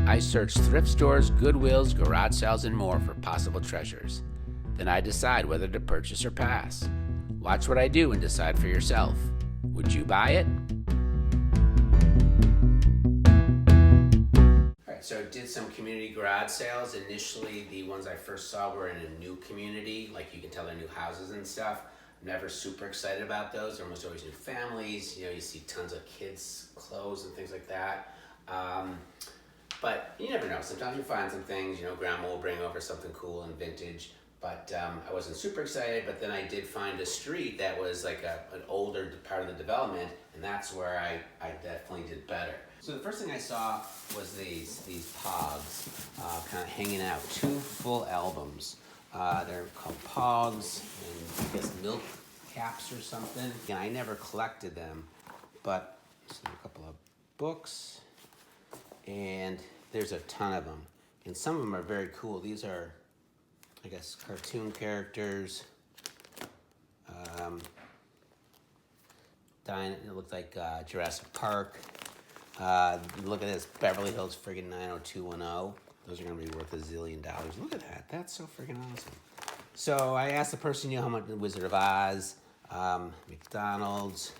I search thrift stores, Goodwills, garage sales, and more for possible treasures. Then I decide whether to purchase or pass. Watch what I do and decide for yourself. Would you buy it? Alright, so I did some community garage sales. Initially, the ones I first saw were in a new community, like you can tell they're new houses and stuff. Never super excited about those. They're almost always new families. You know, you see tons of kids' clothes and things like that. But you never know. Sometimes you find some things, you know, grandma will bring over something cool and vintage. But I wasn't super excited, but then I did find a street that was like an older part of the development, and that's where I definitely did better. So the first thing I saw was these POGs kind of hanging out, 2 full albums. They're called POGs, and I guess milk caps or something. And I never collected them, but there's a couple of books. And there's a ton of them. And some of them are very cool. These are, I guess, cartoon characters. It looks like Jurassic Park. Look at this, Beverly Hills friggin' 90210. Those are gonna be worth $1 zillion. Look at that, that's so friggin' awesome. So I asked the person, you know, how much Wizard of Oz, McDonald's.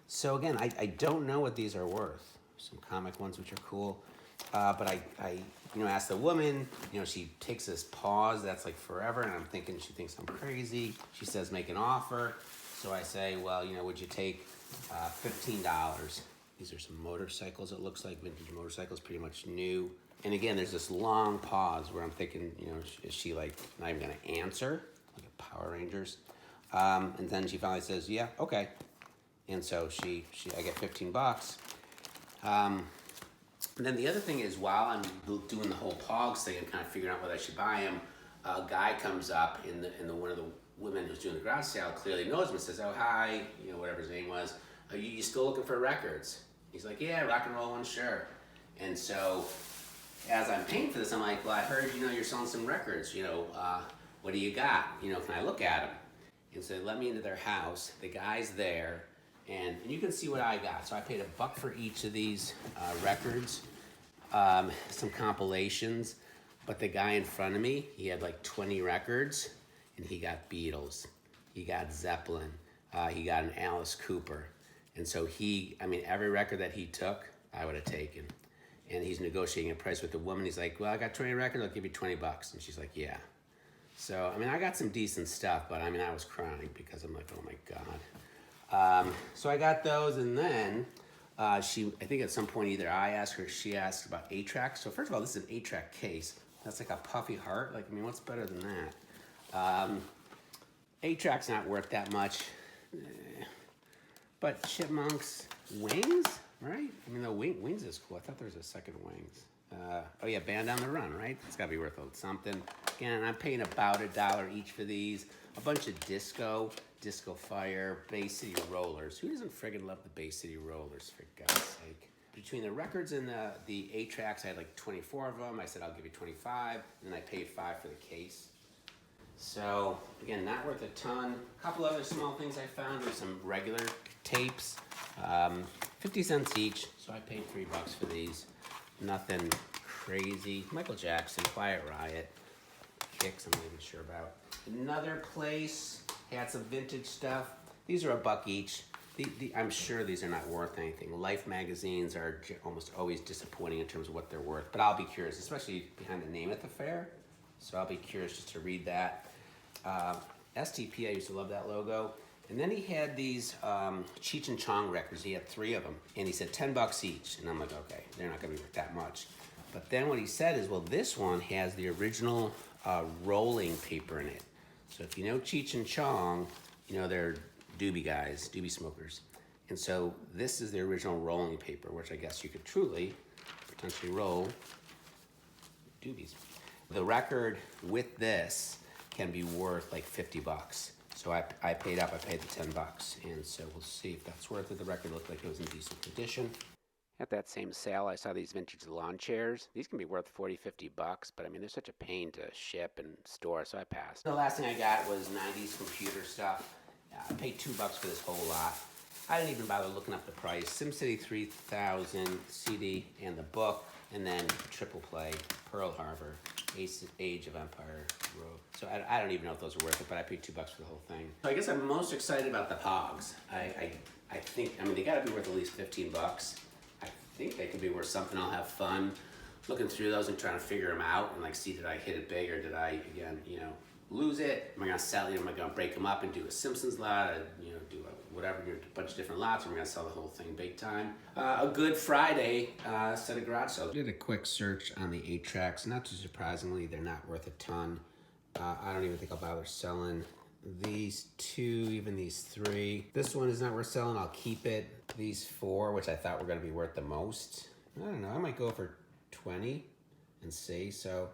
So again, I don't know what these are worth. Some comic ones which are cool, but I asked the woman, you know, she takes this pause that's like forever, and I'm thinking she thinks I'm crazy. She says make an offer, so I say, well, you know, would you take $15? These are some motorcycles, it looks like vintage motorcycles, pretty much new. And again, there's this long pause where I'm thinking, you know, is she like not even gonna answer, like a Power Rangers? And then she finally says, yeah, okay. And so I get $15. And then the other thing is, while I'm doing the whole POGs thing and kind of figuring out whether I should buy them, a guy comes up, one of the women who's doing the garage sale clearly knows him and says, oh, hi, you know, whatever his name was, are you still looking for records? He's like, yeah, rock and roll one, sure. And so as I'm paying for this, I'm like, well, I heard, you know, you're selling some records, you know, what do you got? You know, can I look at them? And so they let me into their house, the guy's there, and you can see what I got. So I paid $1 for each of these records, some compilations, but the guy in front of me, he had like 20 records, and he got Beatles, he got Zeppelin, he got an Alice Cooper. And so every record that he took, I would have taken. And he's negotiating a price with the woman. He's like, well, I got 20 records, I'll give you $20. And she's like, yeah. So, I got some decent stuff, but I was crying because I'm like, oh my God. So I got those, and then I think at some point either I asked her or she asked about 8-tracks. So first of all, this is an 8-track case. That's like a puffy heart. Like, what's better than that? 8-track's not worth that much. But Chipmunks, Wings, right? The Wings is cool. I thought there was a second Wings. Oh yeah, Band on the Run, right? It's gotta be worth something. Again, I'm paying about $1 each for these. A bunch of Disco Fire, Bay City Rollers. Who doesn't friggin' love the Bay City Rollers, for God's sake? Between the records and the 8-tracks, I had like 24 of them. I said, I'll give you 25, and then I paid $5 for the case. So, again, not worth a ton. A couple other small things I found were some regular tapes, 50 cents each, so I paid $3 for these. Nothing crazy. Michael Jackson, Quiet Riot, Kicks, I'm not even sure about. Another place had some vintage stuff. These are $1 each. I'm sure these are not worth anything. Life magazines are almost always disappointing in terms of what they're worth, but I'll be curious, especially behind the name at the fair. So I'll be curious just to read that. STP, I used to love that logo. And then he had these Cheech and Chong records. He had 3 of them, and he said $10 each. And I'm like, okay, they're not gonna be worth that much. But then what he said is, well, this one has the original rolling paper in it. So if you know Cheech and Chong, you know they're doobie guys, doobie smokers. And so this is the original rolling paper, which I guess you could truly potentially roll doobies. The record with this can be worth like $50. So I paid up, I paid the $10. And so we'll see if that's worth it. The record looked like it was in decent condition. At that same sale, I saw these vintage lawn chairs. These can be worth $40, $50, but they're such a pain to ship and store, so I passed. The last thing I got was 90s computer stuff. I paid $2 for this whole lot. I didn't even bother looking up the price. SimCity 3000 CD and the book And then triple play, Pearl Harbor, Age of Empire, Rogue. So I don't even know if those are worth it, but I paid $2 for the whole thing. So I guess I'm most excited about the POGs. I think, I mean, they gotta be worth at least 15 bucks. I think they could be worth something. I'll have fun looking through those and trying to figure them out and like see, did I hit it big or did I, again, you know, lose it? Am I gonna sell it? Am I gonna break them up and do a Simpsons lot? You know, do a whatever, a bunch of different lots. Or am I gonna sell the whole thing big time? A Good Friday set of garage sales. I did a quick search on the 8-tracks. Not too surprisingly, they're not worth a ton. I don't even think I'll bother selling these 2, even these 3. This one is not worth selling. I'll keep it. These 4, which I thought were gonna be worth the most, I don't know. I might go for 20 and see. So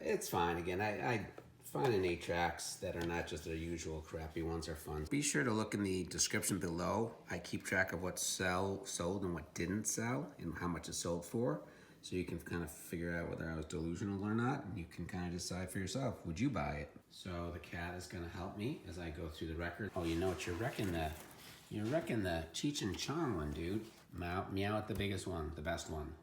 it's fine. Again, I finding 8-tracks that are not just the usual crappy ones are fun. Be sure to look in the description below. I keep track of what sold and what didn't sell and how much it sold for. So you can kind of figure out whether I was delusional or not. And you can kind of decide for yourself, would you buy it? So the cat is gonna help me as I go through the record. Oh, you know what, you're wrecking the Cheech and Chong one, dude. Meow at the biggest one, the best one.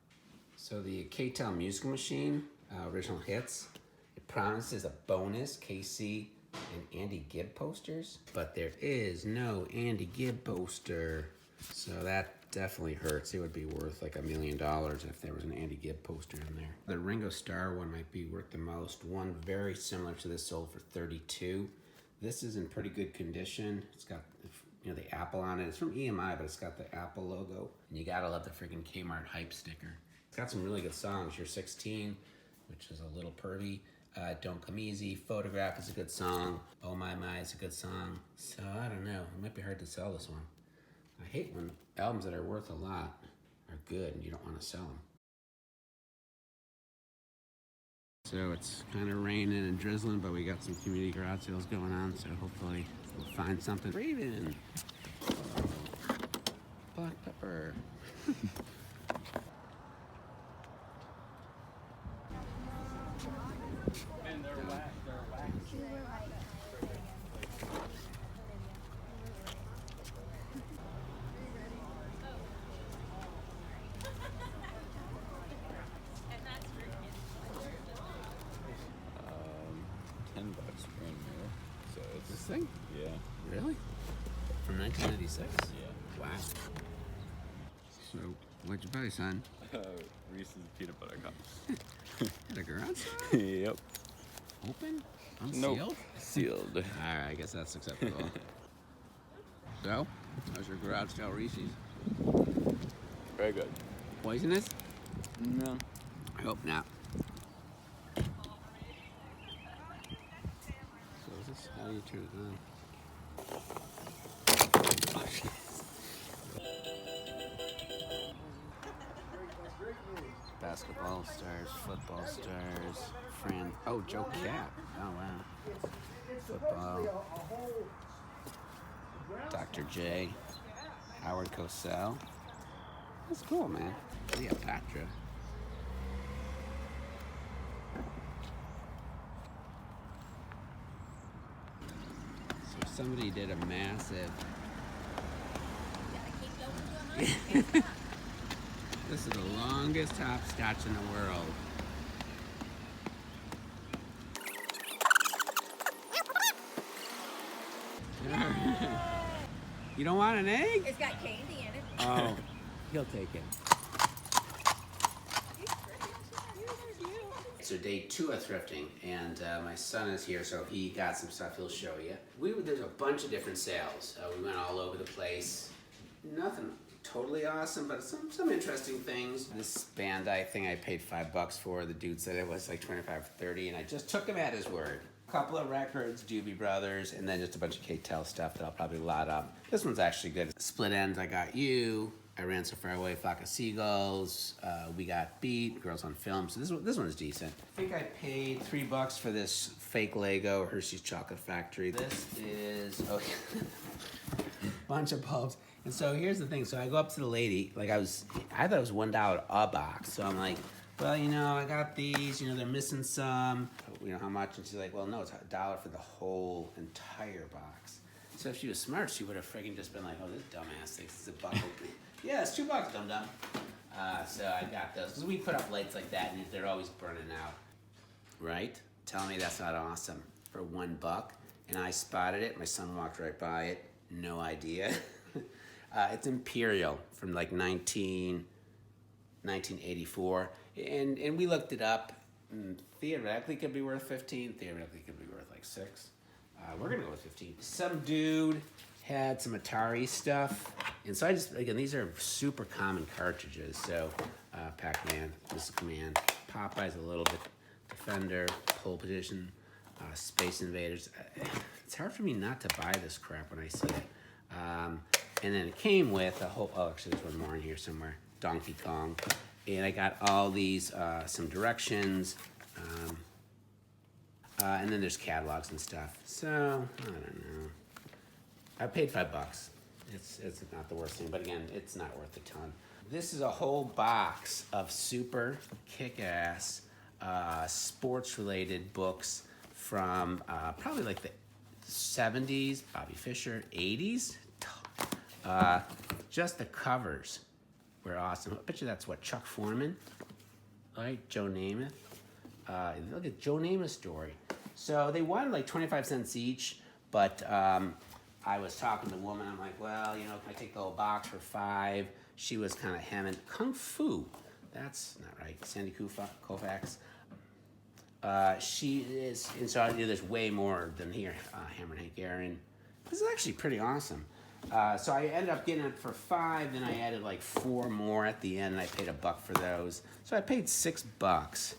So the K-tel music machine, original hits. It promises a bonus KC and Andy Gibb posters, but there is no Andy Gibb poster. So that definitely hurts. It would be worth like $1 million if there was an Andy Gibb poster in there. The Ringo Starr one might be worth the most. One very similar to this sold for $32. This is in pretty good condition. It's got, you know, the Apple on it. It's from EMI, but it's got the Apple logo. And you gotta love the freaking Kmart hype sticker. It's got some really good songs. You're 16, which is a little pervy. Don't Come Easy, Photograph is a good song. Oh My My is a good song. So I don't know, it might be hard to sell this one. I hate when albums that are worth a lot are good and you don't want to sell them. So it's kind of raining and drizzling, but we got some community garage sales going on, so hopefully we'll find something. Raven! Black pepper. $10 brand new. So it's This thing? yeah. Really? From 1996? Yeah. Wow. So, what'd you buy, son? Reese's peanut butter cups. At a garage sale? Yep. Open? Unsealed? Nope. Sealed. Alright, I guess that's acceptable. So, how's your garage sale Reese's? Very good. Poisonous? No. I hope not. So is this, how do you turn it on? Basketball stars, football stars, Joe Cat. Oh wow. Football. Dr. J. Howard Cosell. That's cool, man. Cleopatra. So somebody did a massive. This is the longest hopscotch in the world. You don't want an egg? It's got candy in it. Oh, he'll take it. So day 2 of thrifting, and my son is here, so he got some stuff he'll show you. There's a bunch of different sales. We went all over the place. Nothing totally awesome, but some interesting things. This Bandai thing I paid $5 for. The dude said it was like 25 or 30, and I just took him at his word. A couple of records, Doobie Brothers, and then just a bunch of K-tel stuff that I'll probably lot up. This one's actually good. Split Ends, I Got You. I Ran So Far Away, Flock of Seagulls. We Got Beat, Girls on Film. So this one's decent. I think I paid $3 for this fake Lego Hershey's Chocolate Factory. This is bunch of bulbs. And so here's the thing. So I go up to the lady. I thought it was $1 a box. So I'm like, well, I got these. They're missing some. How much? And she's like, well, no, it's $1 for the whole entire box. So if she was smart, she would have friggin' just been like, oh, this dumbass thinks it's $1. Yeah, it's $2, dum-dum. So I got those because we put up lights like that, and they're always burning out. Right? Tell me that's not awesome. For $1, and I spotted it. My son walked right by it. No idea. It's Imperial from like 1984, and we looked it up. Theoretically, it could be worth 15. Theoretically, it could be worth like 6. We're gonna go with 15. Some dude had some Atari stuff, and so I just, again, these are super common cartridges. So Pac-Man, Missile Command, Popeye's a little bit, Defender, Pole Position, Space Invaders. It's hard for me not to buy this crap when I see it. And then it came with a whole, oh, actually there's one more in here somewhere, Donkey Kong. And I got all these, some directions, and then there's catalogs and stuff. So, I don't know. I paid $5. It's not the worst thing, but again, it's not worth a ton. This is a whole box of super kick-ass sports-related books from probably like the 70s, Bobby Fischer, 80s. Just the covers were awesome. I bet you that's what, Chuck Foreman, right? Joe Namath. Look at Joe Namath's story. So they wanted like 25 cents each, but I was talking to a woman. I'm like, well, you know, can I take the whole box for $5? She was kind of hemming. Kung Fu. That's not right. Sandy Koufax. She is, and so there's way more than here. Hammer and Hank Aaron. This is actually pretty awesome. So I ended up getting it for $5. Then I added like 4 more at the end. And I paid $1 for those. So I paid $6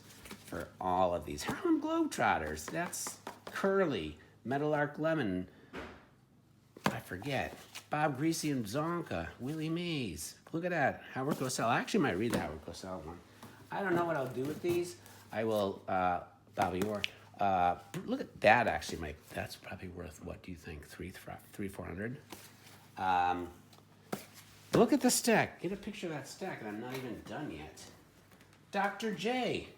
for all of these. Harlem Globetrotters. That's Curly, Metal Arc Lemon. I forget. Bob Greasy and Zonka, Willie Mays. Look at that. Howard Cosell. I actually might read the Howard Cosell one. I don't know what I'll do with these. I will, Bobby Orr. Look at that, actually, Mike. That's probably worth, what do you think, $400? Look at the stack. Get a picture of that stack, and I'm not even done yet. Dr. J.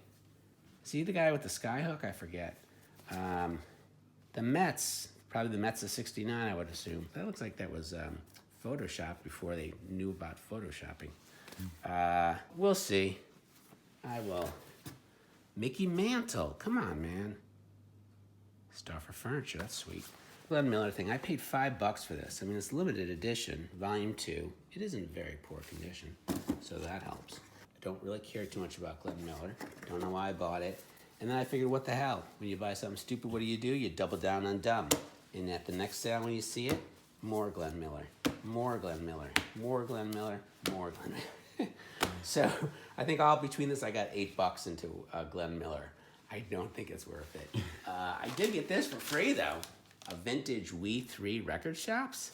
See the guy with the skyhook? I forget. The Mets. Probably the Mets of '69, I would assume. That looks like that was Photoshopped before they knew about Photoshopping. We'll see. I will. Mickey Mantle. Come on, man. Starr for Furniture. That's sweet. Glenn Miller thing. I paid $5 for this. I mean, it's limited edition, volume 2. It is in very poor condition, so that helps. I don't really care too much about Glenn Miller. Don't know why I bought it. And then I figured, what the hell? When you buy something stupid, what do? You double down on dumb. And at the next sale, when you see it, more Glenn Miller, more Glenn Miller, more Glenn Miller, more Glenn Miller. So I think all between this, I got $8 into Glenn Miller. I don't think it's worth it. I did get this for free, though. A vintage Wii 3 record shops.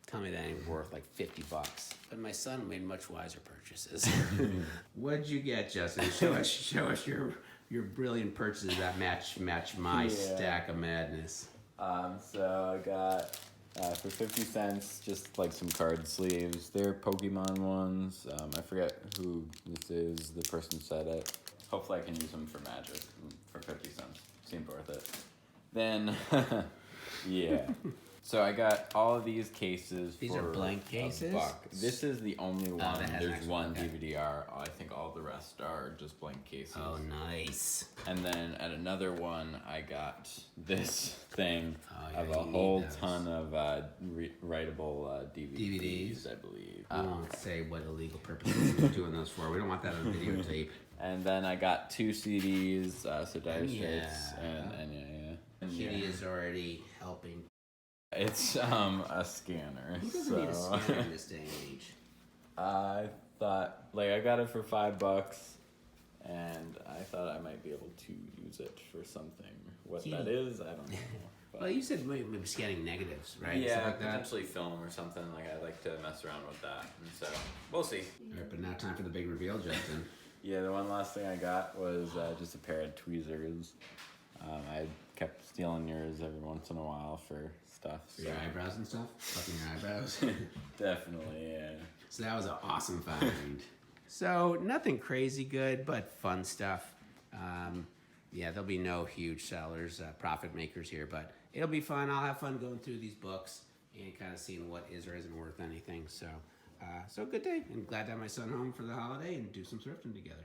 Tell me that ain't worth like $50. But my son made much wiser purchases. What'd you get, Justin? Show us your brilliant purchases that match my stack of madness. So I got for 50 cents just like some card sleeves. They're Pokemon ones. I forget who this is. The person said it. Hopefully I can use them for Magic for 50 cents. Seemed worth it. Then, yeah. So I got all of these cases. These for are blank cases? $1. This is the only one. that has There's actual- one okay. DVD-R. I think all the rest are just blank cases. Oh, nice. And then at another one, I got this thing yeah, of you a need whole those. ton of writable DVDs, I believe. We won't say what illegal purposes we're doing those for. We don't want that on videotape. And then I got 2 CDs, so Dire Straits, Yeah. and yeah. Kitty is already helping. It's a scanner. Who doesn't need a scanner in this day and age? I thought, like, I got it for $5, and I thought I might be able to use it for something. What that is, I don't know. But Well, you said maybe scanning negatives, right? yeah, Stuff like that. potentially film or something. Like, I like to mess around with that, and so we'll see. All right, but now time for the big reveal, Justin. Yeah, the one last thing I got was just a pair of tweezers. I kept stealing yours every once in a while for stuff. For your eyebrows and stuff? Fucking your eyebrows? Definitely, yeah. So that was an awesome find. So nothing crazy good, but fun stuff. Yeah, there'll be no huge sellers, profit makers here, but it'll be fun. I'll have fun going through these books and kind of seeing what is or isn't worth anything. So So good day, and glad to have my son home for the holiday and do some thrifting together.